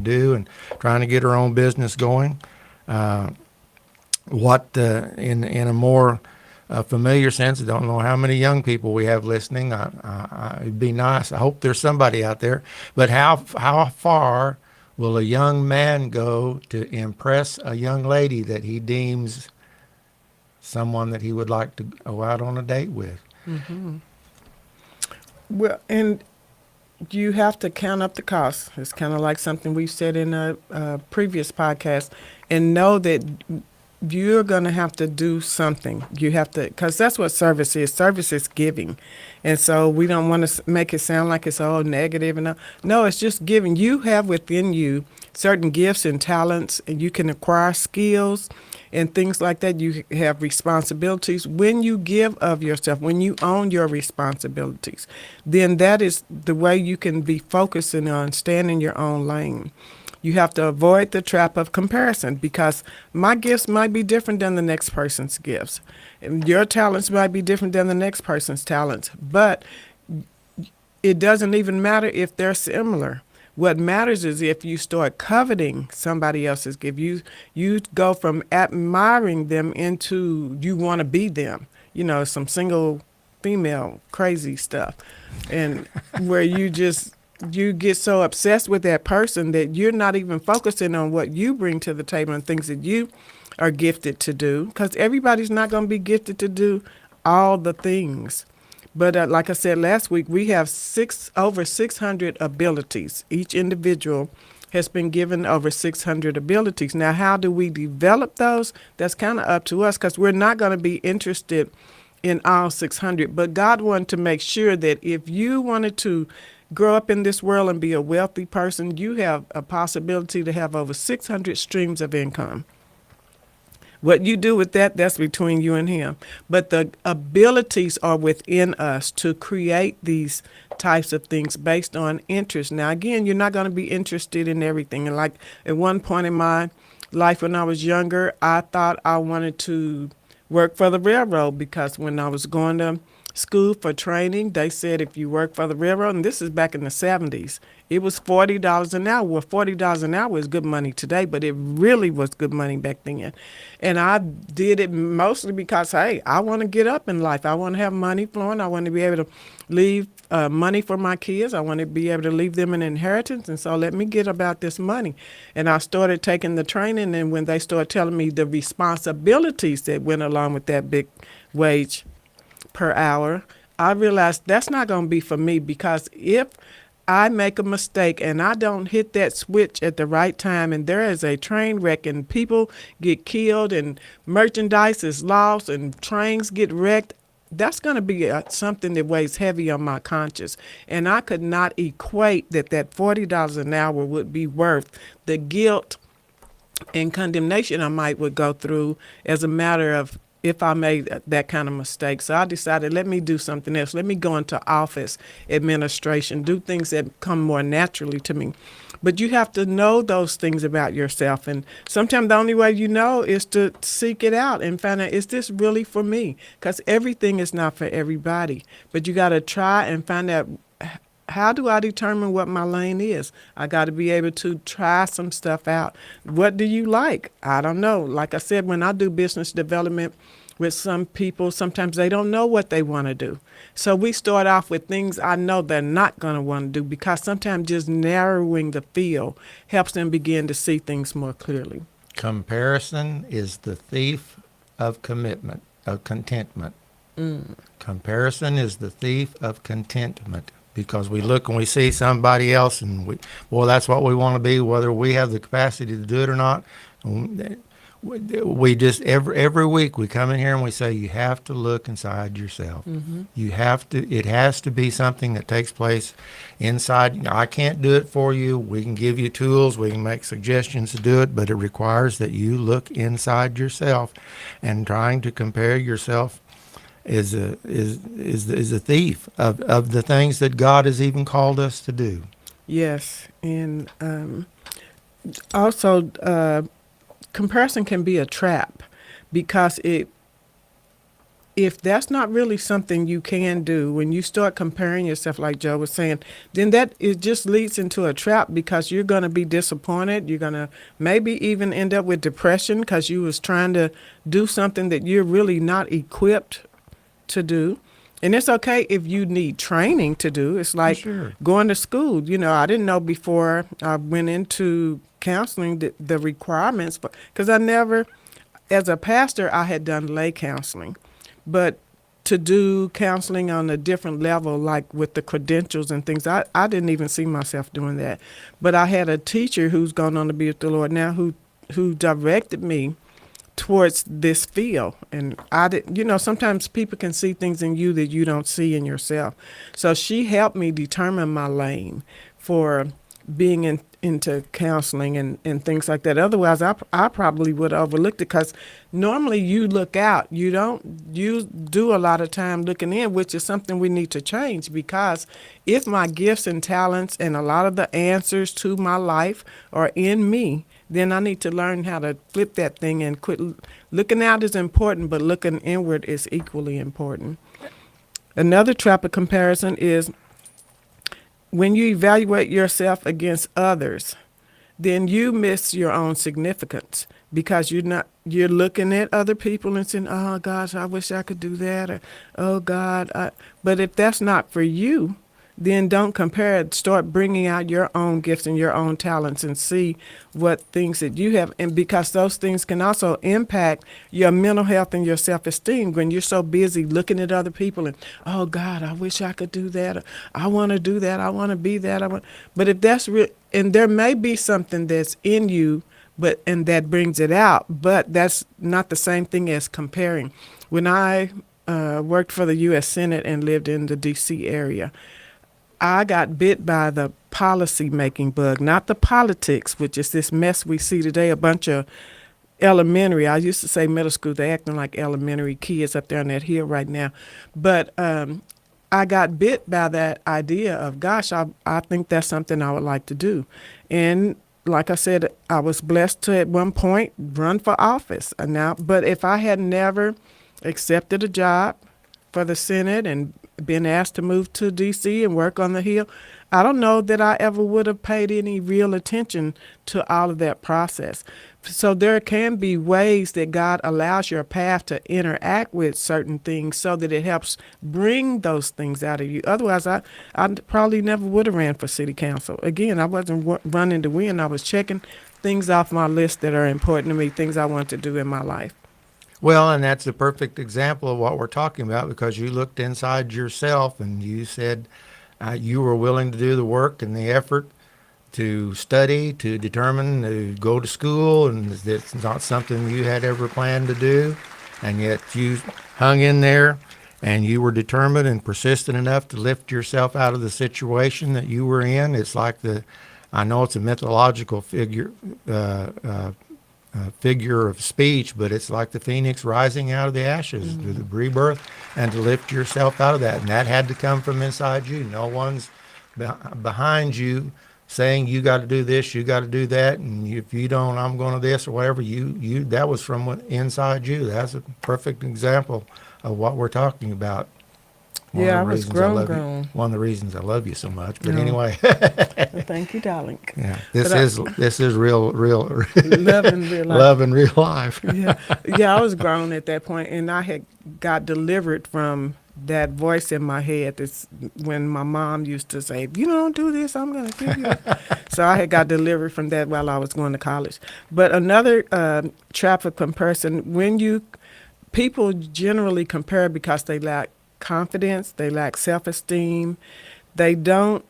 and do, and trying to get her own business going. In a more familiar sense, I don't know how many young people we have listening. It'd be nice. I hope there's somebody out there. But how far will a young man go to impress a young lady that he deems someone that he would like to go out on a date with? Mm-hmm. Well, and you have to count up the costs. It's kind of like something we've said in a previous podcast, and know that you're going to have to do something. You have to, because that's what service is. Service is giving. And so we don't want to make it sound like it's all negative. And no, it's just giving. You have within you certain gifts and talents, and you can acquire skills and things like that. You have responsibilities. When you give of yourself, when you own your responsibilities, then that is the way you can be focusing on staying in your own lane. You have to avoid the trap of comparison, because my gifts might be different than the next person's gifts. And your talents might be different than the next person's talents. But it doesn't even matter if they're similar. What matters is if you start coveting somebody else's gift, you go from admiring them into you want to be them. You know, some single female crazy stuff. And where you get so obsessed with that person that you're not even focusing on what you bring to the table and things that you are gifted to do, because everybody's not going to be gifted to do all the things. But like I said last week, we have over 600 abilities. Each individual has been given over 600 abilities. Now, how do we develop those? That's kind of up to us, because we're not going to be interested in all 600. But God wanted to make sure that if you wanted to grow up in this world and be a wealthy person, you have a possibility to have over 600 streams of income. What you do with that, that's between you and him. But the abilities are within us to create these types of things based on interest. Now, again, you're not going to be interested in everything. And like at one point in my life when I was younger, I thought I wanted to work for the railroad, because when I was going to school for training, they said if you work for the railroad, and this is back in the 70s, it was $40 an hour. Well, $40 an hour is good money today, but it really was good money back then. And I did it mostly because, hey, I want to get up in life. I want to have money flowing. I want to be able to leave money for my kids. I want to be able to leave them an inheritance. And so let me get about this money. And I started taking the training, and when they started telling me the responsibilities that went along with that big wage per hour, I realized that's not going to be for me, because if I make a mistake and I don't hit that switch at the right time, and there is a train wreck and people get killed and merchandise is lost and trains get wrecked, that's going to be something that weighs heavy on my conscience. And I could not equate that $40 an hour would be worth the guilt and condemnation I would go through as a matter of if I made that kind of mistake. So I decided, let me do something else. Let me go into office administration, do things that come more naturally to me. But you have to know those things about yourself. And sometimes the only way you know is to seek it out and find out, is this really for me? Because everything is not for everybody. But you got to try and find out, how do I determine what my lane is? I got to be able to try some stuff out. What do you like? I don't know. Like I said, when I do business development with some people, sometimes they don't know what they want to do. So we start off with things I know they're not going to want to do, because sometimes just narrowing the field helps them begin to see things more clearly. Comparison is the thief of contentment. Comparison is the thief of contentment. Because we look and we see somebody else, and that's what we want to be, whether we have the capacity to do it or not. We just every week we come in here and we say, you have to look inside yourself. Mm-hmm. You have to. It has to be something that takes place inside. I can't do it for you. We can give you tools. We can make suggestions to do it, but it requires that you look inside yourself. And trying to compare yourself is a thief of the things that God has even called us to do. Yes, and also comparison can be a trap, because if that's not really something you can do, when you start comparing yourself, like Joe was saying, then that it just leads into a trap because you're going to be disappointed. You're going to maybe even end up with depression because you was trying to do something that you're really not equipped to do. And it's okay if you need training to do. It's like Sure. going to school. You know, I didn't know before I went into counseling the requirements, because I never, as a pastor, I had done lay counseling. But to do counseling on a different level, like with the credentials and things, I didn't even see myself doing that. But I had a teacher who's gone on to be with the Lord now who directed me towards this field. And I did, you know, sometimes people can see things in you that you don't see in yourself. So she helped me determine my lane for being into counseling and things like that. Otherwise, I probably would have overlooked it, because normally you look out. You do a lot of time looking in, which is something we need to change, because if my gifts and talents and a lot of the answers to my life are in me, then I need to learn how to flip that thing and quit. Looking out is important, but looking inward is equally important. Another trap of comparison is when you evaluate yourself against others, then you miss your own significance, because you're looking at other people and saying, "Oh gosh, I wish I could do that," or "Oh God," but if that's not for you, then don't compare it. Start bringing out your own gifts and your own talents and see what things that you have. And because those things can also impact your mental health and your self-esteem when you're so busy looking at other people and, "Oh God, I wish I could do that. Or, I want to do that. I want to be that." But if that's real, and there may be something that's in you, and that brings it out, but that's not the same thing as comparing. When I worked for the U.S. Senate and lived in the D.C. area, I got bit by the policy making bug, not the politics, which is this mess we see today. A bunch of elementary, I used to say middle school, they acting like elementary kids up there on that hill right now. But I got bit by that idea of, gosh, I think that's something I would like to do. And like I said, I was blessed to at one point run for office. But if I had never accepted a job for the Senate and been asked to move to D.C. and work on the Hill, I don't know that I ever would have paid any real attention to all of that process. So there can be ways that God allows your path to interact with certain things so that it helps bring those things out of you. Otherwise, I probably never would have ran for city council. Again, I wasn't running to win. I was checking things off my list that are important to me, things I want to do in my life. Well, and that's a perfect example of what we're talking about, because you looked inside yourself and you said you were willing to do the work and the effort to study, to determine, to go to school, and it's not something you had ever planned to do, and yet you hung in there and you were determined and persistent enough to lift yourself out of the situation that you were in. It's like I know it's a mythological figure of speech, but it's like the phoenix rising out of the ashes, to the rebirth, and to lift yourself out of that. And that had to come from inside you. No one's behind you saying you got to do this, you got to do that, and if you don't, I'm going to this or whatever. You that was from inside you. That's a perfect example of what we're talking about. I was grown. One of the reasons I love you so much. But No. anyway. Well, thank you, darling. Yeah, this is real Love in real life. love in real life. Yeah, I was grown at that point, and I had got delivered from that voice in my head. That's when my mom used to say, "If you don't do this, I'm going to kill you." So I had got delivered from that while I was going to college. But another trap of comparison, people generally compare because they lack confidence, they lack self-esteem, they don't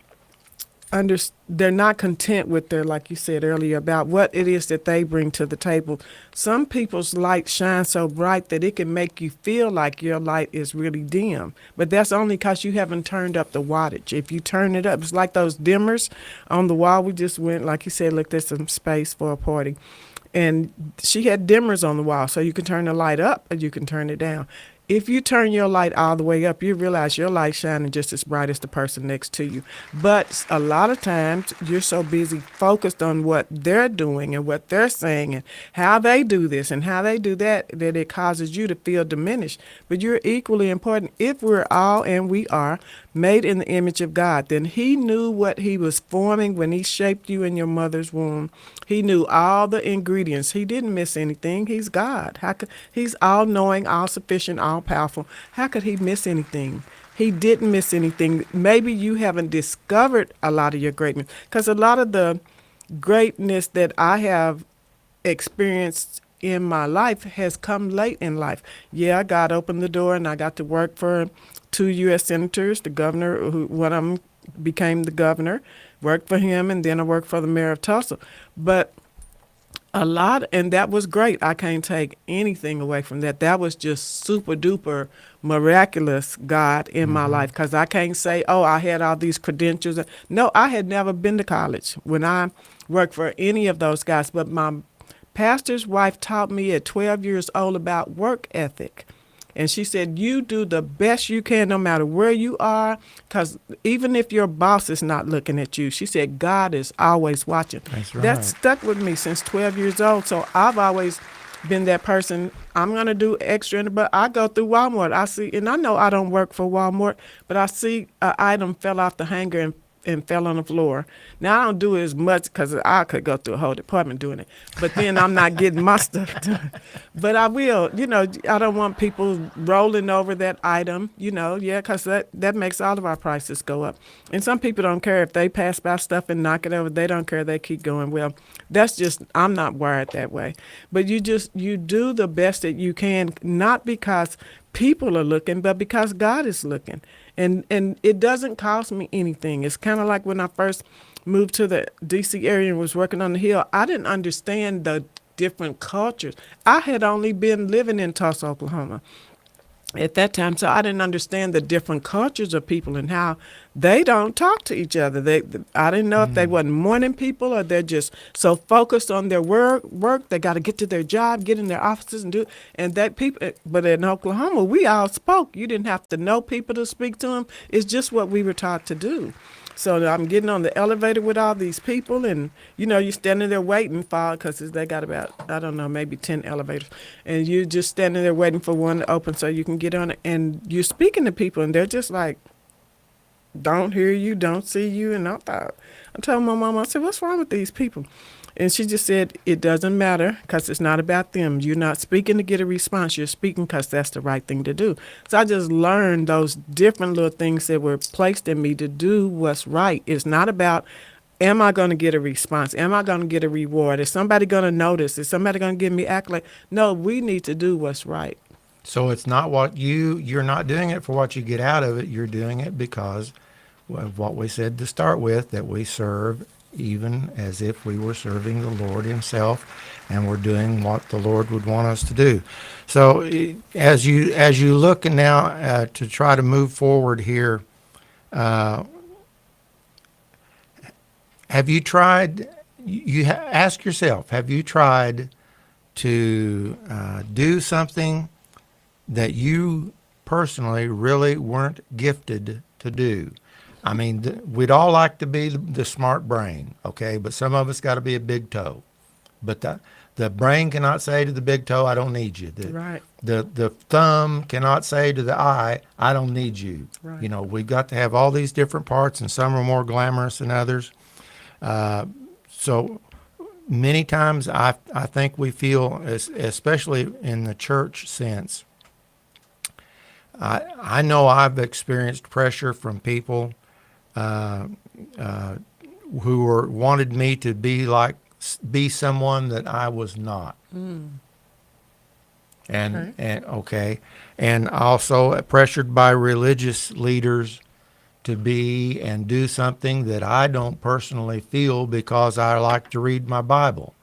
they're not content with their, like you said earlier, about what it is that they bring to the table. Some people's light shines so bright that it can make you feel like your light is really dim, but that's only because you haven't turned up the wattage. If you turn it up, it's like those dimmers on the wall. We just went, like you said, looked at some space for a party, and she had dimmers on the wall, so you can turn the light up and you can turn it down. if you turn your light all the way up, you realize your light shining just as bright as the person next to you. But a lot of times you're so busy focused on what they're doing and what they're saying and how they do this and how they do that, that it causes you to feel diminished. But you're equally important. If we're all, and we are, made in the image of God, then he knew what he was forming when he shaped you in your mother's womb. He knew all the ingredients. He didn't miss anything. He's God. He's all knowing, all sufficient, all powerful. How could he miss anything? He didn't miss anything. Maybe you haven't discovered a lot of your greatness, because a lot of the greatness that I have experienced in my life has come late in life. Yeah, God opened the door and I got to work for 2 U.S. senators, the governor, one of them became the governor, worked for him, and then I worked for the mayor of Tulsa. But a lot, and that was great. I can't take anything away from that. That was just super duper miraculous God in my life, because I can't say, oh, I had all these credentials. No, I had never been to college when I worked for any of those guys, but my pastor's wife taught me at 12 years old about work ethic. And she said, you do the best you can no matter where you are, because even if your boss is not looking at you, she said, God is always watching. That's right. That stuck with me since 12 years old. So I've always been that person. I'm going to do extra, but I go through Walmart. I see, and I know I don't work for Walmart, but I see an item fell off the hanger and fell on the floor. Now, I don't do it as much because I could go through a whole department doing it. But then I'm not getting my stuff done. But I will. You know, I don't want people rolling over that item, because that makes all of our prices go up. And some people don't care if they pass by stuff and knock it over. They don't care. They keep going. Well, that's just, I'm not wired that way. But you do the best that you can, not because people are looking, but because God is looking. And it doesn't cost me anything. It's kind of like when I first moved to the D.C. area and was working on the Hill. I didn't understand the different cultures. I had only been living in Tulsa, Oklahoma at that time, so I didn't understand the different cultures of people and how they don't talk to each other. I didn't know if they wasn't morning people or they're just so focused on their work. They got to get to their job, get in their offices and do it. And that people, but in Oklahoma, we all spoke. You didn't have to know people to speak to them. It's just what we were taught to do. So I'm getting on the elevator with all these people, and you're standing there waiting for, because they got about, I don't know, maybe 10 elevators, and you're just standing there waiting for one to open so you can get on it, and you're speaking to people, and they're just like, don't hear you, don't see you. And I told my mom, I said, what's wrong with these people? And she just said, it doesn't matter, because it's not about them. You're not speaking to get a response. You're speaking because that's the right thing to do. So I just learned those different little things that were placed in me to do what's right. It's not about, am I going to get a response? Am I going to get a reward? Is somebody going to notice? Is somebody going to give me accolade? No, we need to do what's right. So it's not you're not doing it for what you get out of it. You're doing it because of what we said to start with, that we serve even as if we were serving the Lord himself, and we're doing what the Lord would want us to do. So as you look now to try to move forward here, have you tried, ask yourself, have you tried to do something that you personally really weren't gifted to do? I mean, we'd all like to be the smart brain, okay? But some of us got to be a big toe. But the brain cannot say to the big toe, I don't need you. Right. The thumb cannot say to the eye, I don't need you. Right. We've got to have all these different parts, and some are more glamorous than others. So many times I think we feel, especially in the church sense, I know I've experienced pressure from people who wanted me to be someone that I was not. And also pressured by religious leaders to be and do something that I don't personally feel, because I like to read my Bible,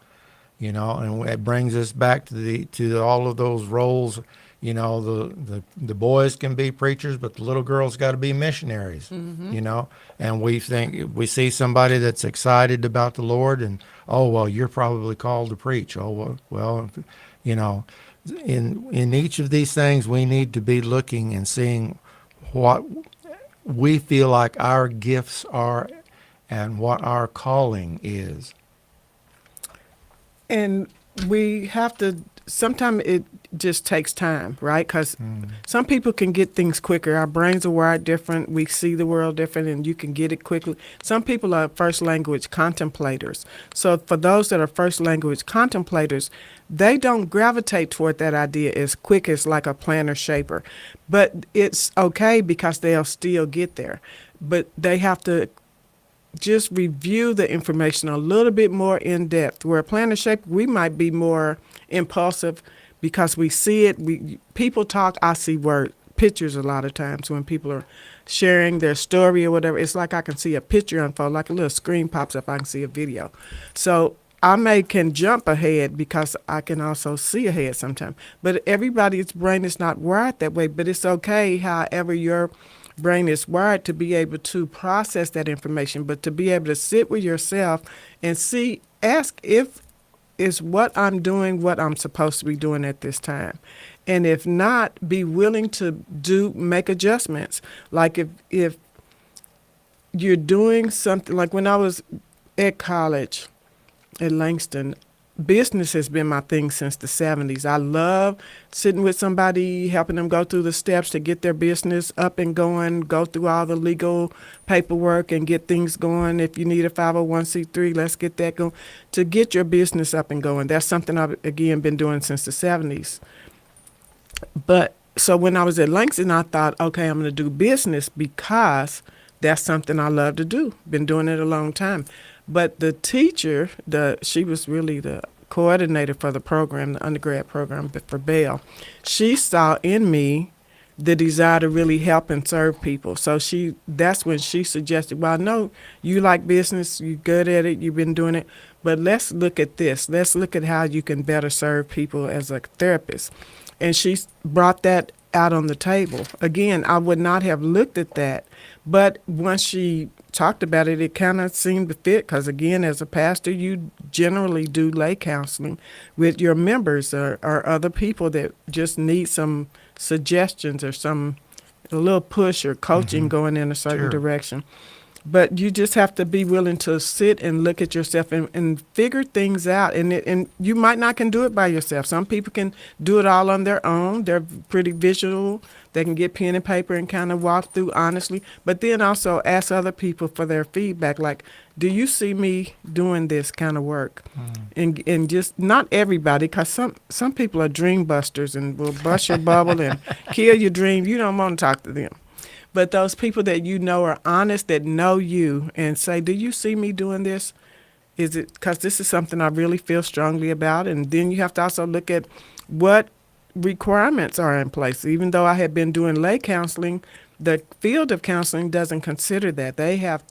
and it brings us back to all of those roles You know, the boys can be preachers, but the little girls got to be missionaries. You know, and we see somebody that's excited about the Lord, and oh well, you're probably called to preach. Oh well, you know, in each of these things, we need to be looking and seeing what we feel like our gifts are and what our calling is. And we have to, sometimes it just takes time, right? Because some people can get things quicker. Our brains are wired different. We see the world different, and you can get it quickly. Some people are first language contemplators. So for those that are first language contemplators, they don't gravitate toward that idea as quick as like a planner shaper. But it's okay because they'll still get there. But they have to just review the information a little bit more in depth. Where a planner shaper, we might be more impulsive because we see it. People talk. I see pictures a lot of times when people are sharing their story or whatever. It's like I can see a picture unfold, like a little screen pops up. I can see a video. So I can jump ahead because I can also see ahead sometimes. But everybody's brain is not wired that way. But it's okay, however your brain is wired, to be able to process that information, but to be able to sit with yourself and ask if is what I'm doing what I'm supposed to be doing at this time. And if not, be willing to make adjustments. Like if you're doing something, like when I was at college at Langston, business has been my thing since the 70s. I love sitting with somebody, helping them go through the steps to get their business up and going, go through all the legal paperwork and get things going. If you need a 501c3, let's get that going. To get your business up and going. That's something I've, again, been doing since the 70s. But so when I was at Langston, I thought, okay, I'm going to do business because that's something I love to do. Been doing it a long time. But the teacher, she was really the coordinator for the program, the undergrad program for Bell. She saw in me the desire to really help and serve people. So that's when she suggested, well, I know you like business, you're good at it, you've been doing it, but let's look at this. Let's look at how you can better serve people as a therapist. And she brought that out on the table. Again, I would not have looked at that, but once she talked about it, it kind of seemed to fit because, again, as a pastor, you generally do lay counseling with your members or other people that just need some suggestions or a little push or coaching going in a certain direction. But you just have to be willing to sit and look at yourself and figure things out. And you might not can do it by yourself. Some people can do it all on their own. They're pretty visual. They can get pen and paper and kind of walk through honestly. But then also ask other people for their feedback. Like, do you see me doing this kind of work? And just not everybody, because some people are dream busters and will bust your bubble and kill your dream. You don't want to talk to them. But those people that you know are honest, that know you, and say, do you see me doing this? Is it because this is something I really feel strongly about? And then you have to also look at what requirements are in place. Even though I had been doing lay counseling, the field of counseling doesn't consider that.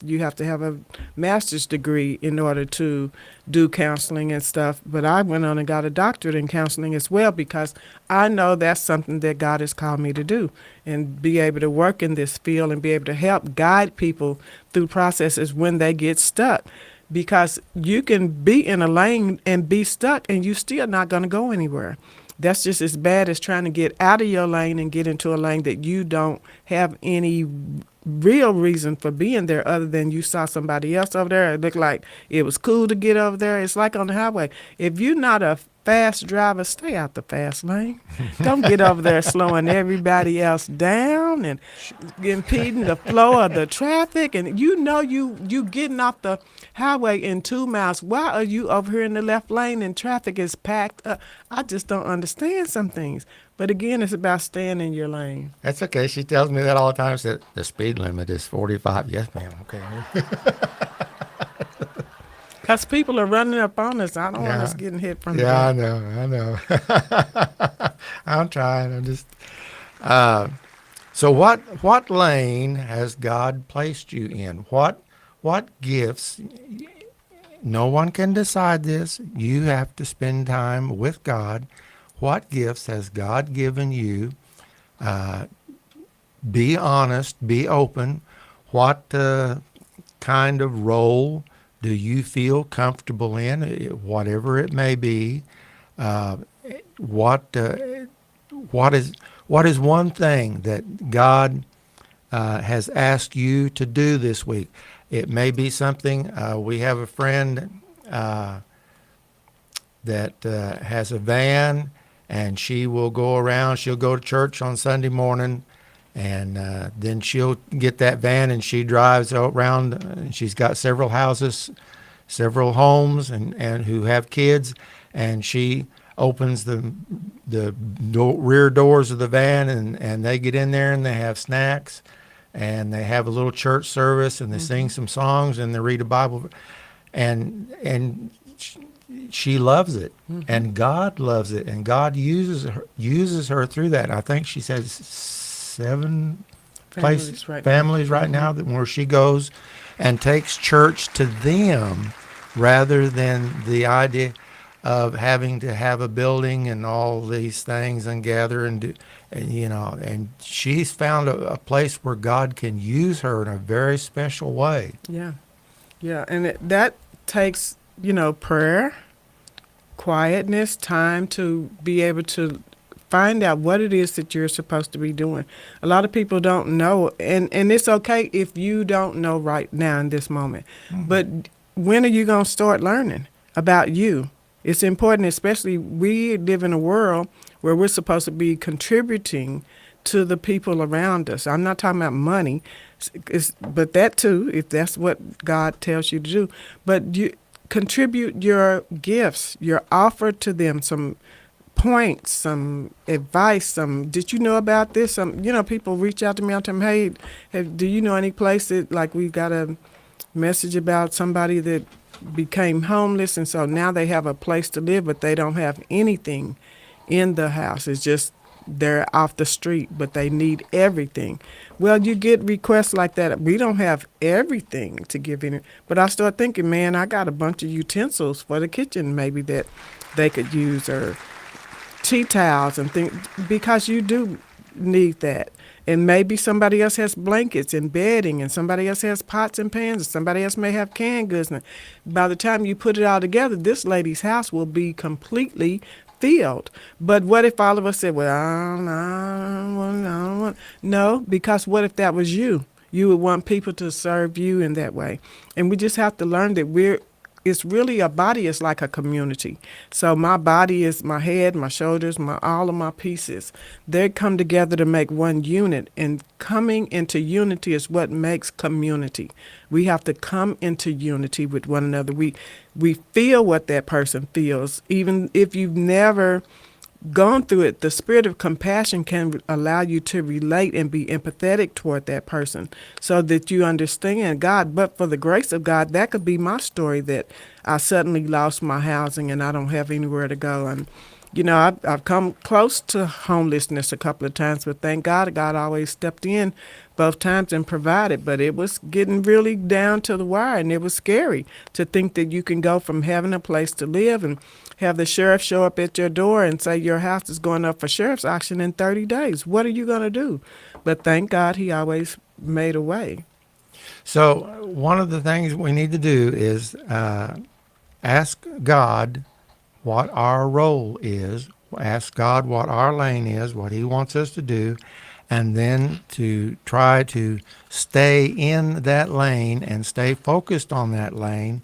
You have to have a master's degree in order to do counseling and stuff. But I went on and got a doctorate in counseling as well because I know that's something that God has called me to do and be able to work in this field and be able to help guide people through processes when they get stuck. Because you can be in a lane and be stuck and you're still not going to go anywhere. That's just as bad as trying to get out of your lane and get into a lane that you don't have any real reason for being there other than you saw somebody else over there. It looked like it was cool to get over there. It's like on the highway. If you're not a fast driver, stay out the fast lane. Don't get over there slowing everybody else down and impeding the flow of the traffic. And you getting off the highway in 2 miles. Why are you over here in the left lane and traffic is packed up? I just don't understand some things. But again, it's about staying in your lane. That's okay. She tells me that all the time. She said, the speed limit is 45. Yes, ma'am. Okay. Because people are running up on us. I don't want us getting hit from the back. back. I know. I'm trying. I'm just... So what lane has God placed you in? What gifts? No one can decide this. You have to spend time with God. What gifts has God given you? Be honest, be open. What kind of role do you feel comfortable in, whatever it may be? Uh, what what is one thing that God has asked you to do this week? It may be something. We have a friend that has a van, and she will go around. She'll go to church on Sunday morning, and then she'll get that van and she drives around. She's got several houses, several homes, and who have kids, and she opens the rear doors of the van, and they get in there and they have snacks, and they have a little church service, and they sing some songs, and they read a Bible, and she loves it, and God loves it, and God uses her through that. I think she says 7 families right now that where she goes and takes church to them, rather than the idea of having to have a building and all these things and gather and do, and she's found a place where God can use her in a very special way. Yeah, yeah, and that takes prayer, quietness, time to be able to find out what it is that you're supposed to be doing. A lot of people don't know, and it's okay if you don't know right now in this moment. But when are you going to start learning about you? It's important, especially we live in a world where we're supposed to be contributing to the people around us. I'm not talking about money, but that too, if that's what God tells you to do. But you contribute your gifts, your offer to them, some points, some advice, did you know about this? People reach out to me all the time, hey, do you know any place that, like, we got a message about somebody that became homeless, and so now they have a place to live, but they don't have anything in the house. It's just they're off the street, but they need everything. Well, you get requests like that. We don't have everything to give in, but I start thinking, man, I got a bunch of utensils for the kitchen maybe that they could use, or tea towels and things, because you do need that. And maybe somebody else has blankets and bedding, and somebody else has pots and pans, and somebody else may have canned goods. And by the time you put it all together, this lady's house will be completely filled. But what if all of us said, well, I don't want. No, because what if that was you? You would want people to serve you in that way. And we just have to learn that it's really a body is like a community. So my body is my head, my shoulders, all of my pieces. They come together to make one unit, and coming into unity is what makes community. We have to come into unity with one another. We feel what that person feels, even if you've never gone through it. The spirit of compassion can allow you to relate and be empathetic toward that person so that you understand God. But for the grace of God, that could be my story, that I suddenly lost my housing and I don't have anywhere to go. And, I've come close to homelessness a couple of times, but thank God, God always stepped in both times and provided. But it was getting really down to the wire, and it was scary to think that you can go from having a place to live and have the sheriff show up at your door and say your house is going up for sheriff's auction in 30 days. What are you going to do? But thank God he always made a way. So one of the things we need to do is ask God what our role is, ask God what our lane is, what he wants us to do, and then to try to stay in that lane and stay focused on that lane,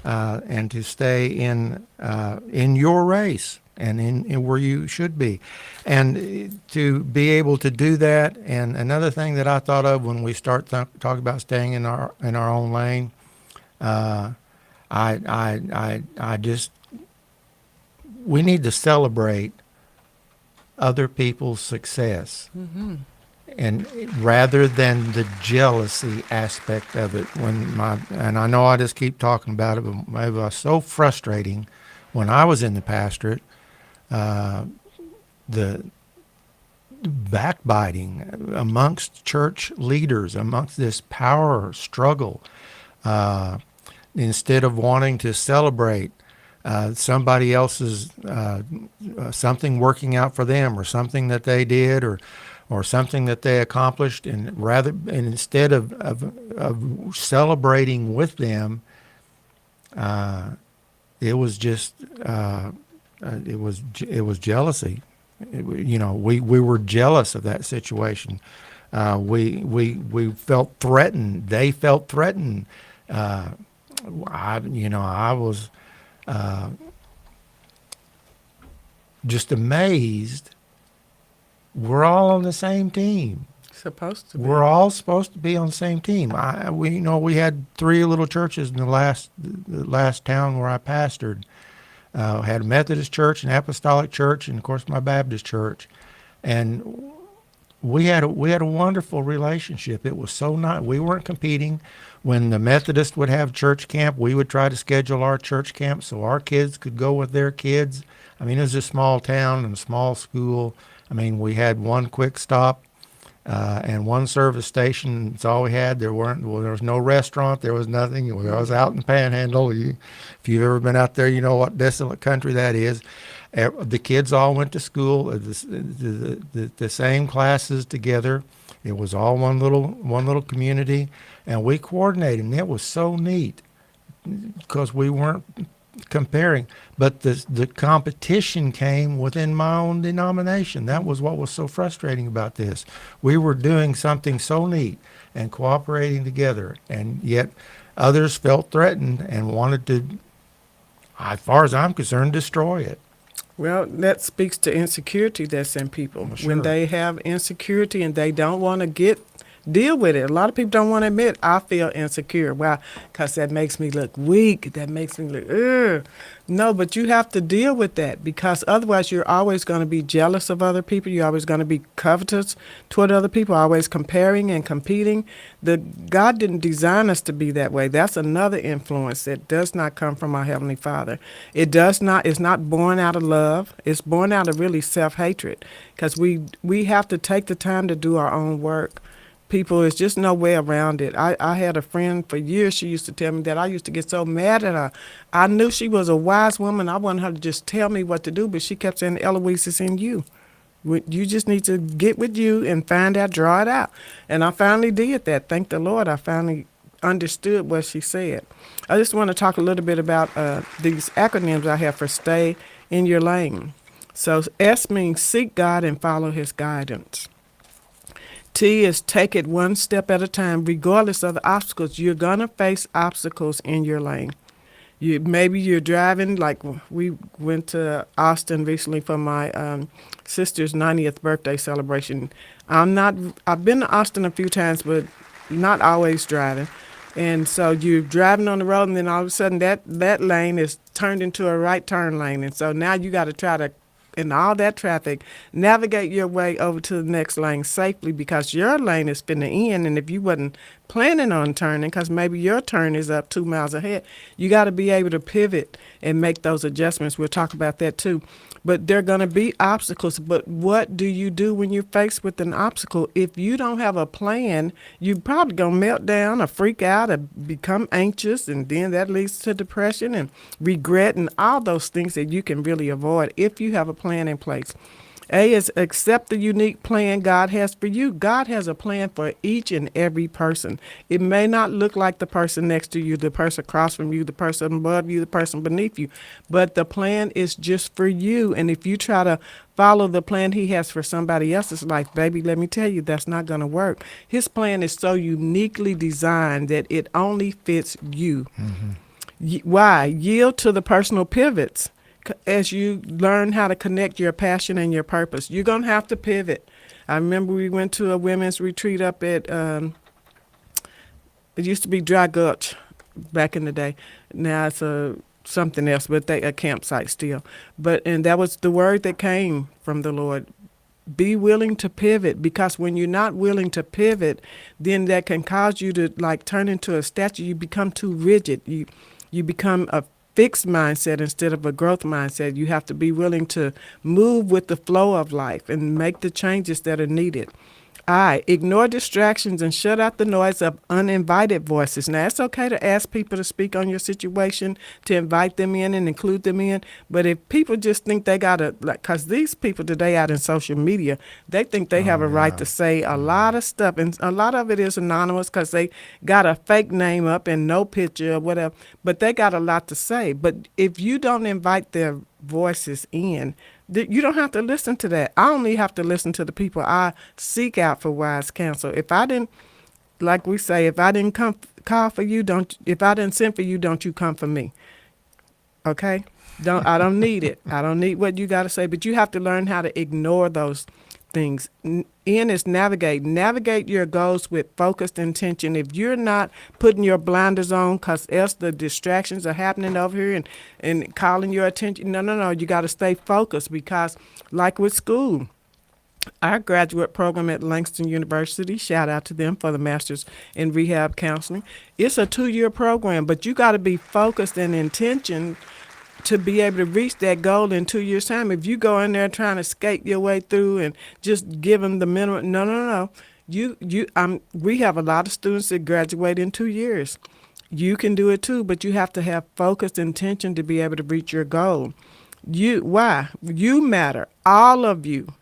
and to stay in your race and in where you should be, and to be able to do that. And another thing that I thought of when we start talking about staying in our own lane, we need to celebrate other people's success. Mm-hmm. And rather than the jealousy aspect of it, and I know I just keep talking about it, but it was so frustrating when I was in the pastorate, the backbiting amongst church leaders, amongst this power struggle, instead of wanting to celebrate somebody else's something working out for them, or something that they did, or something that they accomplished, and instead of celebrating with them, it was just it was jealousy. We were jealous of that situation. We felt threatened. They felt threatened. I was just amazed. We're all on the same team. Supposed to be. We're all supposed to be on the same team. We had 3 little churches in the last town where I pastored. Had a Methodist church, an Apostolic church, and of course my Baptist church, and we had a wonderful relationship. It was so nice. We weren't competing. When the Methodist would have church camp, we would try to schedule our church camp so our kids could go with their kids. I mean, it was a small town and a small school. I mean, we had one quick stop and one service station. That's all we had. There was no restaurant. There was nothing. I was out in the Panhandle. If you've ever been out there, you know what desolate country that is. The kids all went to school, the same classes together. It was all one little community, and we coordinated. And it was so neat because we weren't comparing, but the competition came within my own denomination. That was what was so frustrating about this. We were doing something so neat and cooperating together, and yet others felt threatened and wanted to, as far as I'm concerned, destroy it. Well, that speaks to insecurity that's in people. Well, sure. When they have insecurity and they don't want to deal with it. A lot of people don't want to admit, I feel insecure. Why? Because that makes me look weak. That makes me look, ugh. No, but you have to deal with that, because otherwise you're always going to be jealous of other people. You're always going to be covetous toward other people, always comparing and competing. God didn't design us to be that way. That's another influence that does not come from our Heavenly Father. It's not born out of love. It's born out of really self-hatred, because we have to take the time to do our own work. People, it's just no way around it. I had a friend for years. She used to tell me that I used to get so mad at her. I knew she was a wise woman. I wanted her to just tell me what to do, but she kept saying, Ellouise, it's in you. You just need to get with you and find out, draw it out. And I finally did that. Thank the Lord. I finally understood what she said. I just want to talk a little bit about these acronyms I have for stay in your lane. So S means seek God and follow his guidance. T is take it one step at a time, regardless of the obstacles. You're going to face obstacles in your lane. Maybe you're driving, like we went to Austin recently for my sister's 90th birthday celebration. I've been to Austin a few times, but not always driving. And so you're driving on the road, and then all of a sudden that lane is turned into a right turn lane. And so now you got to try to, in all that traffic, navigate your way over to the next lane safely, because your lane is finna end. And if you wasn't planning on turning, because maybe your turn is up 2 miles ahead, you got to be able to pivot and make those adjustments. We'll talk about that too. But there are going to be obstacles. But what do you do when you're faced with an obstacle? If you don't have a plan, you're probably going to melt down or freak out or become anxious. And then that leads to depression and regret and all those things that you can really avoid if you have a plan in place. A is accept the unique plan God has for you. God has a plan for each and every person. It may not look like the person next to you, the person across from you, the person above you, the person beneath you, but the plan is just for you. And if you try to follow the plan he has for somebody else's life, baby, let me tell you, that's not going to work. His plan is so uniquely designed that it only fits you. Mm-hmm. Why? Yield to the personal pivots. As you learn how to connect your passion and your purpose, you're going to have to pivot. I remember we went to a women's retreat up at, it used to be Dry Gulch back in the day. Now it's something else, but a campsite still. And that was the word that came from the Lord. Be willing to pivot, because when you're not willing to pivot, then that can cause you to turn into a statue. You become too rigid. You become a fixed mindset instead of a growth mindset. You have to be willing to move with the flow of life and make the changes that are needed. I ignore distractions and shut out the noise of uninvited voices. Now, it's okay to ask people to speak on your situation, to invite them in and include them in. But if people just think they got to, like, because these people today out in social media, they think they have a right to say a lot of stuff. And a lot of it is anonymous because they got a fake name up and no picture or whatever. But they got a lot to say. But if you don't invite their voices in, you don't have to listen to that. I only have to listen to the people I seek out for wise counsel. If I didn't, like we say, if I didn't call for you, if I didn't send for you, don't you come for me. Okay? I don't need it. I don't need what you got to say, but you have to learn how to ignore those things. N is navigate. Navigate your goals with focused intention. If you're not putting your blinders on because else the distractions are happening over here and calling your attention, no. You got to stay focused because like with school, our graduate program at Langston University, shout out to them for the Master's in Rehab Counseling. It's a 2-year program, but you got to be focused and intention to be able to reach that goal in 2 years' time. If you go in there trying to skate your way through and just give them the minimum, no. We have a lot of students that graduate in 2 years. You can do it too, but you have to have focused intention to be able to reach your goal. Why? You matter, all of you.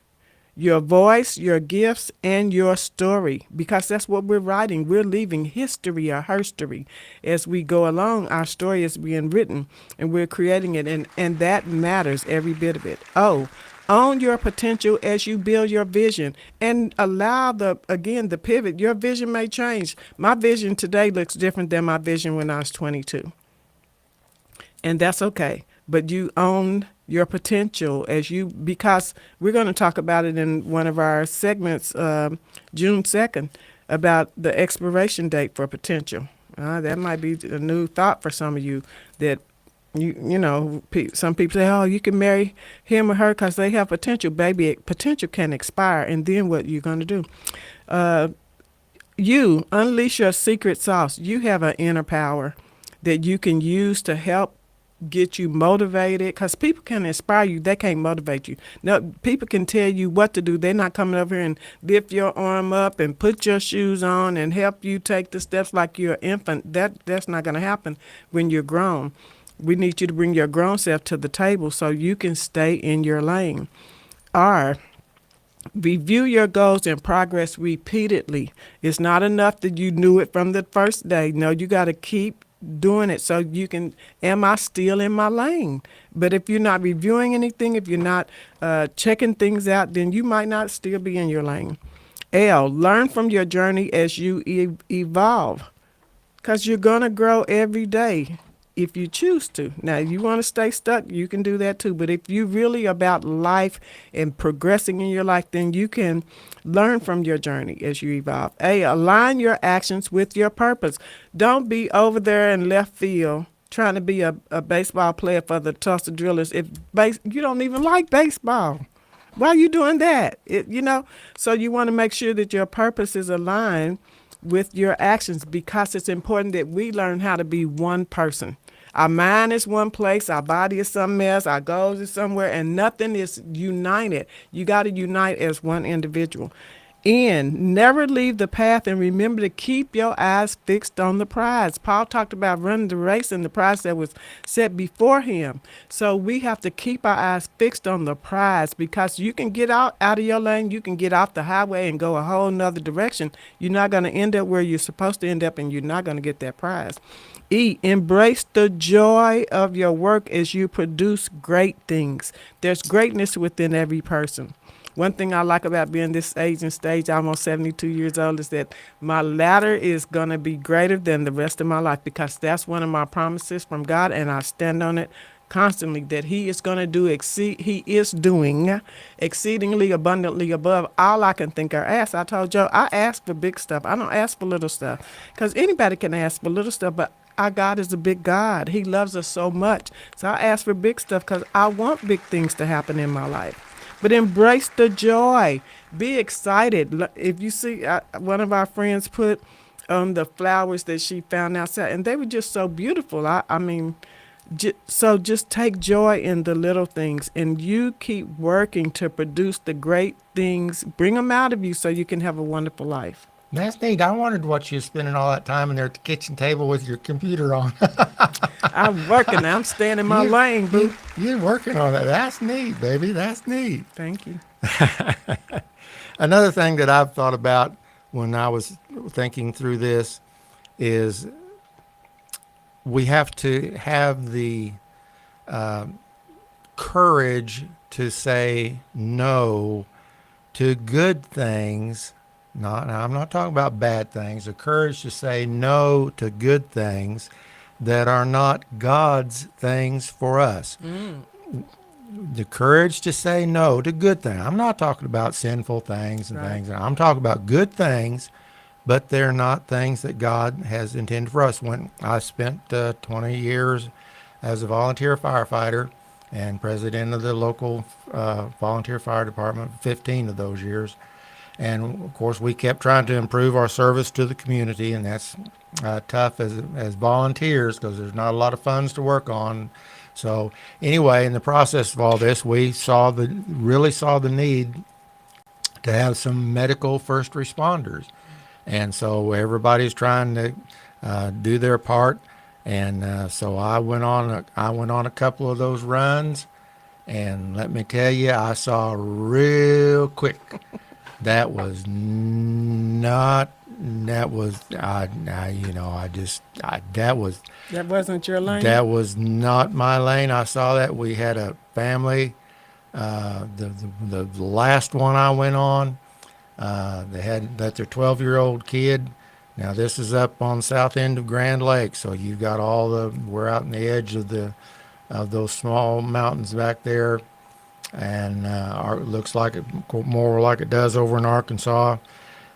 Your voice, your gifts, and your story, because that's what we're writing. We're leaving history or herstory. As we go along, our story is being written, and we're creating it, and that matters, every bit of it. Own your potential as you build your vision, and allow the pivot. Your vision may change. My vision today looks different than my vision when I was 22, and that's okay. But you own your potential because we're going to talk about it in one of our segments, June 2nd, about the expiration date for potential. That might be a new thought for some of you that, some people say, oh, you can marry him or her because they have potential. Baby, potential can expire, and then what you're going to do? You unleash your secret sauce. You have an inner power that you can use to help get you motivated, because people can inspire you, they can't motivate you. Now, people can tell you what to do. They're not coming over here and lift your arm up and put your shoes on and help you take the steps like you're an infant. That's not going to happen when you're grown. We need you to bring your grown self to the table so you can stay in your lane. R, review your goals and progress repeatedly. It's not enough that you knew it from the first day. No, you got to keep doing it so you can, am I still in my lane? But if you're not reviewing anything, if you're not checking things out, then you might not still be in your lane. L, learn from your journey as you evolve, because you're going to grow every day if you choose to. Now, you want to stay stuck, you can do that too. But if you're really about life and progressing in your life, then you can learn from your journey as you evolve. A, align your actions with your purpose. Don't be over there in left field trying to be a baseball player for the Tulsa Drillers if you don't even like baseball. Why are you doing that? So you want to make sure that your purpose is aligned with your actions, because it's important that we learn how to be one person. Our mind is one place, our body is something else, our goals is somewhere, and nothing is united. You got to unite as one individual. N, never leave the path, and remember to keep your eyes fixed on the prize. Paul talked about running the race and the prize that was set before him. So we have to keep our eyes fixed on the prize, because you can get out of your lane, you can get off the highway and go a whole nother direction. You're not going to end up where you're supposed to end up, and you're not going to get that prize. E, embrace the joy of your work as you produce great things. There's greatness within every person. One thing I like about being this age and stage, almost 72 years old, is that my latter is going to be greater than the rest of my life, because that's one of my promises from God, and I stand on it constantly, that he is going to do he is doing exceedingly abundantly above all I can think or ask. I told Joe, I ask for big stuff. I don't ask for little stuff, because anybody can ask for little stuff, but our God is a big God. He loves us so much. So I ask for big stuff because I want big things to happen in my life. But embrace the joy. Be excited. If you see, one of our friends put on the flowers that she found outside, and they were just so beautiful. I mean, So just take joy in the little things, and you keep working to produce the great things. Bring them out of you so you can have a wonderful life. That's neat. I wondered what you were spending all that time in there at the kitchen table with your computer on. I'm working. I'm staying in my you, lane, boo. you're working on that. That's neat, baby. That's neat. Thank you. Another thing that I've thought about when I was thinking through this is we have to have the courage to say no to good things. I'm not talking about bad things. The courage to say no to good things that are not God's things for us. The courage to say no to good things. I'm not talking about sinful things and Right. things. I'm talking about good things, but they're not things that God has intended for us. When I spent 20 years as a volunteer firefighter and president of the local volunteer fire department, 15 of those years. And of course, we kept trying to improve our service to the community, and that's tough as volunteers because there's not a lot of funds to work on. So anyway, in the process of all this, we really saw the need to have some medical first responders, and so everybody's trying to do their part. And so I went on a couple of those runs, and let me tell you, I saw real quick. That was not. That was. That was. That wasn't your lane? That was not my lane. I saw that we had a family. The last one I went on, they had let their 12-year-old kid. Now this is up on the south end of Grand Lake, so you've got we're out on the edge of those small mountains back there. And it looks like it more like it does over in Arkansas.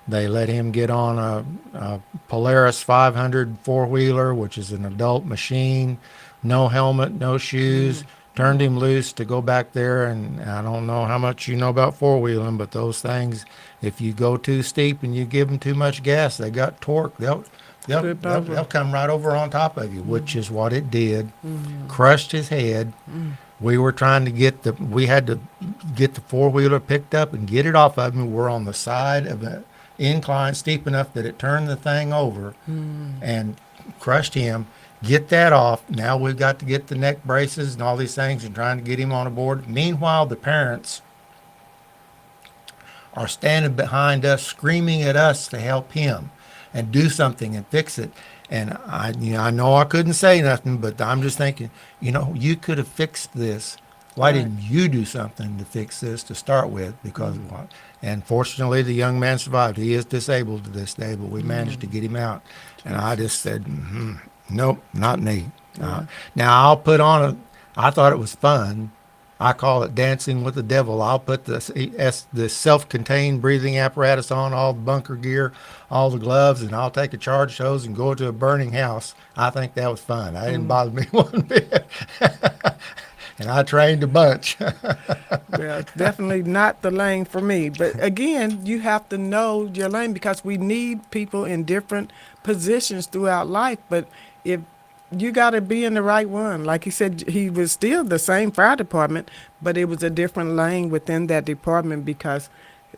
They let him get on a Polaris 500 four-wheeler, which is an adult machine, no helmet, no shoes. Turned him loose to go back there, and I don't know how much you know about four-wheeling, but those things, if you go too steep and you give them too much gas, they got torque. They'll come right over on top of you, which is what it did. Crushed his head. We were trying to we had to get the four-wheeler picked up and get it off of him. We're on the side of an incline steep enough that it turned the thing over and crushed him. Get that off. Now we've got to get the neck braces and all these things and trying to get him on a board. Meanwhile, the parents are standing behind us, screaming at us to help him and do something and fix it. And I know I couldn't say nothing, but I'm just thinking, you could have fixed this. Why didn't you do something to fix this to start with? Because and fortunately, the young man survived. He is disabled to this day, but we managed to get him out. And I just said, nope, not me. Now I'll put on I thought it was fun. I call it dancing with the devil. I'll put the self-contained breathing apparatus on, all the bunker gear, all the gloves, and I'll take a charged hose and go to a burning house. I think that was fun. That didn't bother me one bit. And I trained a bunch. Well, definitely not the lane for me. But again, you have to know your lane because we need people in different positions throughout life. But if you got to be in the right one. Like he said, he was still the same fire department, but it was a different lane within that department because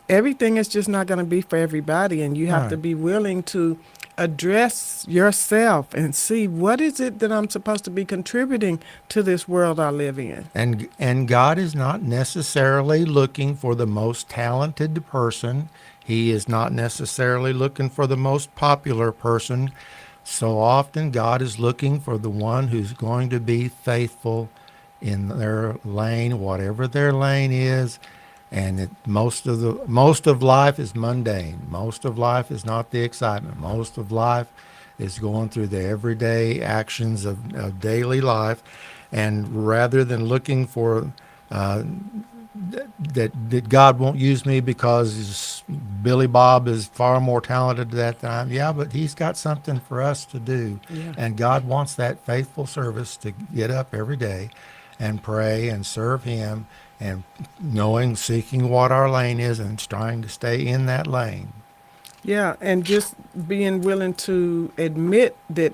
everything is just not going to be for everybody. And you have to be willing to address yourself and see what is it that I'm supposed to be contributing to this world I live in. And God is not necessarily looking for the most talented person. He is not necessarily looking for the most popular person. So often God is looking for the one who's going to be faithful in their lane, whatever their lane is. And most of life is mundane. Most of life is not the excitement. Most of life is going through the everyday actions of daily life. And rather than looking for that God won't use me because Billy Bob is far more talented at that time. Yeah, but he's got something for us to do. Yeah. And God wants that faithful service to get up every day and pray and serve him and seeking what our lane is and trying to stay in that lane. Yeah, and just being willing to admit that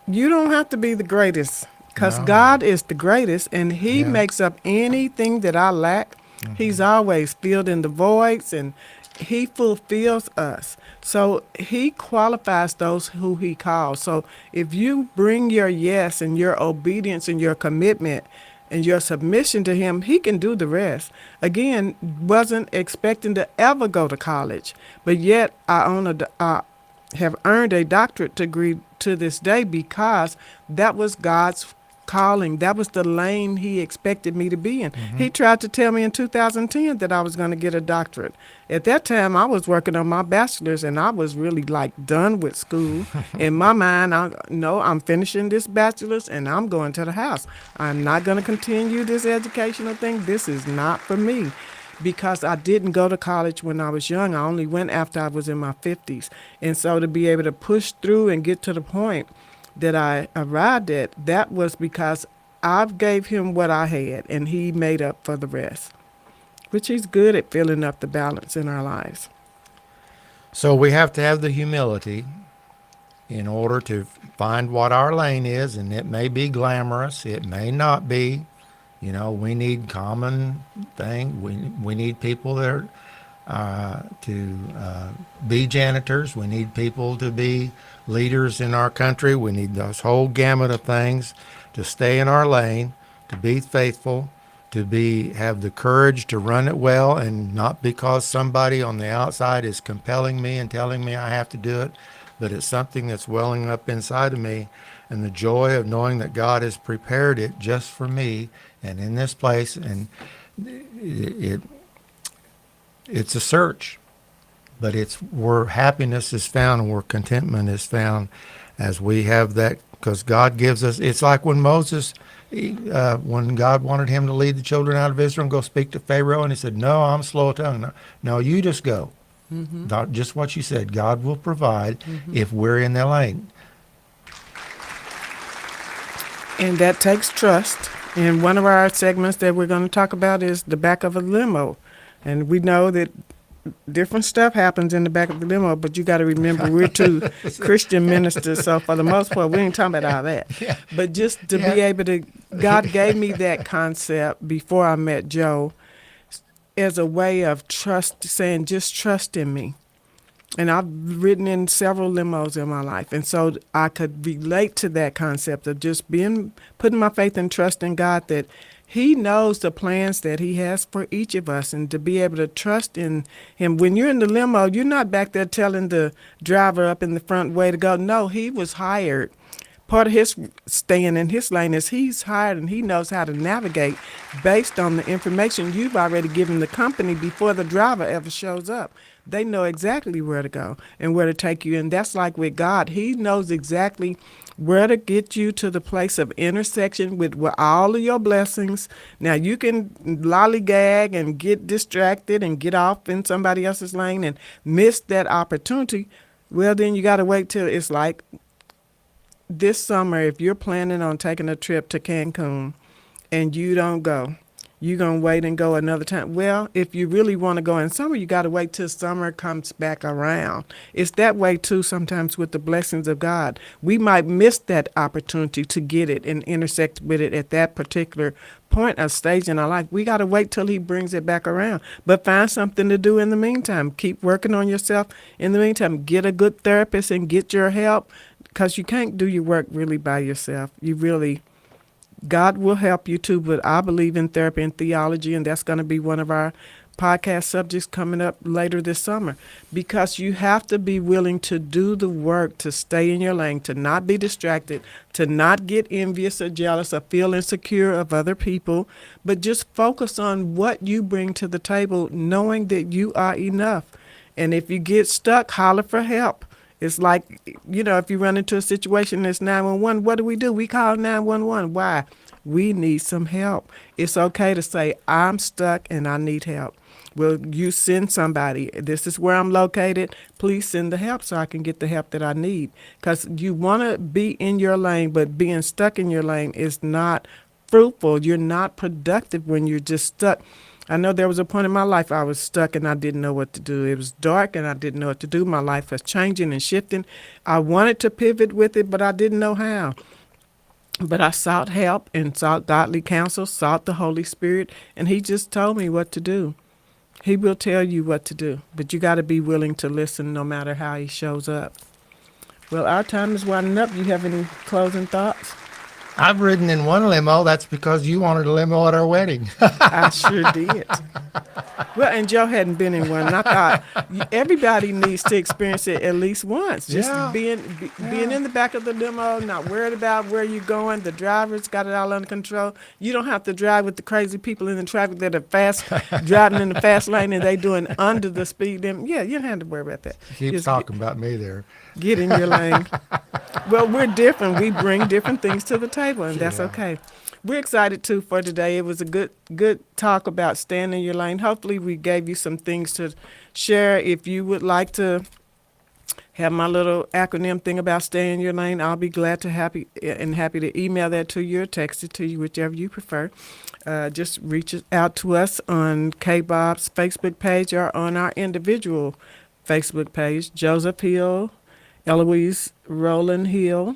you don't have to be the greatest Because No. God is the greatest, and He Yeah. makes up anything that I lack. He's always filled in the voids, and He fulfills us. So He qualifies those who He calls. So if you bring your yes and your obedience and your commitment and your submission to Him, He can do the rest. Again, wasn't expecting to ever go to college, but yet I have earned a doctorate degree to this day because that was God's calling. That was the lane He expected me to be in. He tried to tell me in 2010 that I was going to get a doctorate. At that time, I was working on my bachelor's, and I was really like done with school. In my mind, I'm finishing this bachelor's and I'm going to the house. I'm not going to continue this educational thing. This is not for me, because I didn't go to college when I was young. I only went after I was in my 50s. And so to be able to push through and get to the point that I arrived at, that was because I gave Him what I had, and He made up for the rest, which He's good at filling up the balance in our lives. So we have to have the humility in order to find what our lane is, and it may be glamorous, it may not be. You know, we need common thing. We need people that are to be janitors. We need people to be leaders in our country. We need this whole gamut of things to stay in our lane, to be faithful, to have the courage to run it well, and not because somebody on the outside is compelling me and telling me I have to do it, but it's something that's welling up inside of me, and the joy of knowing that God has prepared it just for me and in this place. And it's a search, but it's where happiness is found and where contentment is found as we have that, because God gives us. It's like when Moses, when God wanted him to lead the children out of Israel and go speak to Pharaoh, and he said, "No, I'm slow of tongue. No, you just go." Not just what you said. God will provide if we're in their lane. And that takes trust. And one of our segments that we're going to talk about is the back of a limo. And we know that different stuff happens in the back of the limo, but you got to remember we're two Christian ministers, so for the most part, we ain't talking about all that. Yeah. But just to be able to, God gave me that concept before I met Joe as a way of saying, just trust in me. And I've ridden in several limos in my life. And so I could relate to that concept of just putting my faith and trust in God, that He knows the plans that He has for each of us, and to be able to trust in Him. When you're in the limo, you're not back there telling the driver up in the front way to go. No, He was hired. Part of His staying in His lane is He's hired, and He knows how to navigate based on the information you've already given the company before the driver ever shows up. They know exactly where to go and where to take you. And that's like with God. He knows exactly where to get you to the place of intersection with all of your blessings. Now, you can lollygag and get distracted and get off in somebody else's lane and miss that opportunity. Well, then you got to wait till it's like this summer. If you're planning on taking a trip to Cancun and you don't go, you're going to wait and go another time. Well, if you really want to go in summer, you got to wait till summer comes back around. It's that way, too, sometimes with the blessings of God. We might miss that opportunity to get it and intersect with it at that particular point or stage in our life. We got to wait till He brings it back around. But find something to do in the meantime. Keep working on yourself in the meantime. Get a good therapist and get your help, because you can't do your work really by yourself. God will help you too, but I believe in therapy and theology, and that's going to be one of our podcast subjects coming up later this summer, because you have to be willing to do the work to stay in your lane, to not be distracted, to not get envious or jealous or feel insecure of other people, but just focus on what you bring to the table, knowing that you are enough. And if you get stuck, holler for help. It's like, if you run into a situation that's 911, what do? We call 911. Why? We need some help. It's okay to say, I'm stuck and I need help. Well, you send somebody. This is where I'm located. Please send the help so I can get the help that I need. Because you want to be in your lane, but being stuck in your lane is not fruitful. You're not productive when you're just stuck. I know there was a point in my life I was stuck and I didn't know what to do. It was dark and I didn't know what to do. My life was changing and shifting. I wanted to pivot with it, but I didn't know how. But I sought help and sought godly counsel, sought the Holy Spirit, and He just told me what to do. He will tell you what to do, but you got to be willing to listen no matter how He shows up. Well, our time is winding up. You have any closing thoughts? I've ridden in one limo. That's because you wanted a limo at our wedding. I sure did. Well, and Joe hadn't been in one. And I thought everybody needs to experience it at least once. Just Yeah. being in the back of the limo, not worried about where you're going. The driver's got it all under control. You don't have to drive with the crazy people in the traffic that are fast driving in the fast lane and they doing under the speed limit. Yeah, you don't have to worry about that. Keeps Just talking about me there. get in your lane. Well, we're different. We bring different things to the table, and that's Yeah. okay. We're excited too for today. It was a good talk about staying in your lane. Hopefully, we gave you some things to share. If you would like to have my little acronym thing about staying in your lane, I'll be glad to happy to email that to you or text it to you, whichever you prefer. Just reach out to us on KBOB's Facebook page or on our individual Facebook page, Joseph Hill, Ellouise Roland Hill,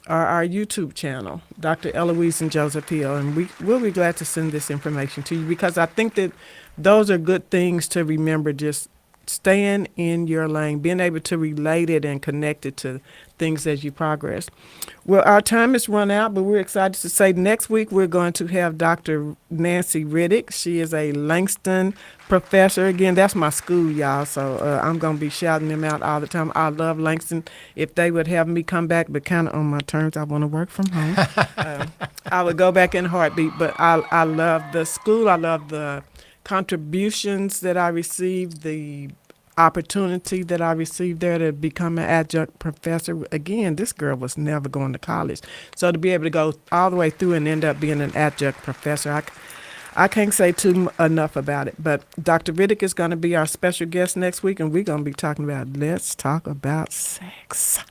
or our YouTube channel, Dr. Ellouise and Joseph Hill. And we'll be glad to send this information to you because I think that those are good things to remember, just staying in your lane, being able to relate it and connect it to things as you progress. Well, our time has run out, but we're excited to say next week we're going to have Dr. Nancy Riddick. She is a Langston professor. Again, that's my school, y'all, so I'm going to be shouting them out all the time. I love Langston. If they would have me come back, but kind of on my terms, I want to work from home. I would go back in a heartbeat, but I love the school. I love the contributions that I received, the opportunity that I received there to become an adjunct professor. Again, this girl was never going to college. So to be able to go all the way through and end up being an adjunct professor, I can't say enough about it. But Dr. Riddick is going to be our special guest next week, and we're going to be talking about Let's Talk About Sex.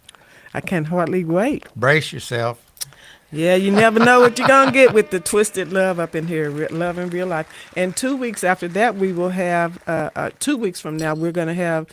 I can hardly wait. Brace yourself. Yeah, you never know what you're going to get with the twisted love up in here, love in real life. And 2 weeks after that, we will have, 2 weeks from now, we're going to have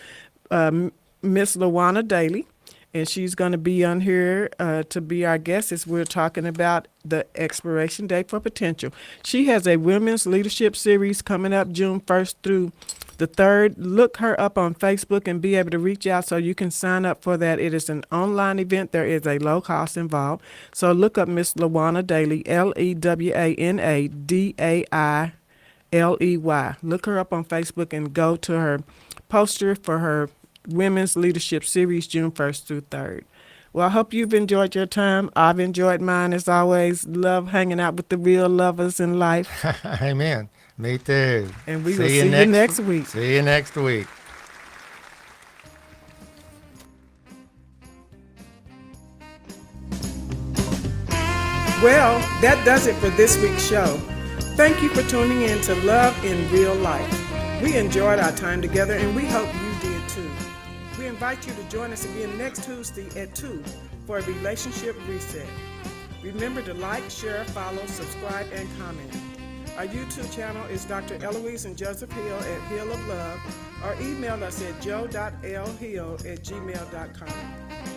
Miss LaWanna Daly, and she's going to be on here to be our guest as we're talking about the expiration date for potential. She has a women's leadership series coming up June 1st through the 3rd. Look her up on Facebook and be able to reach out so you can sign up for that. It is an online event. There is a low cost involved. So look up Miss LaWanna Daly, LeWanadailey. Look her up on Facebook and go to her poster for her Women's Leadership Series June 1st through 3rd. Well, I hope you've enjoyed your time. I've enjoyed mine as always. Love hanging out with the real lovers in life. Amen. Me too. And we will see you next week. See you next week. Well, that does it for this week's show. Thank you for tuning in to Love in Real Life. We enjoyed our time together and we hope you did too. We invite you to join us again next Tuesday at 2 for a relationship reset. Remember to like, share, follow, subscribe, and comment. Our YouTube channel is Dr. Ellouise and Joseph Hill at Hill of Love, or email us at joe.lhill@gmail.com.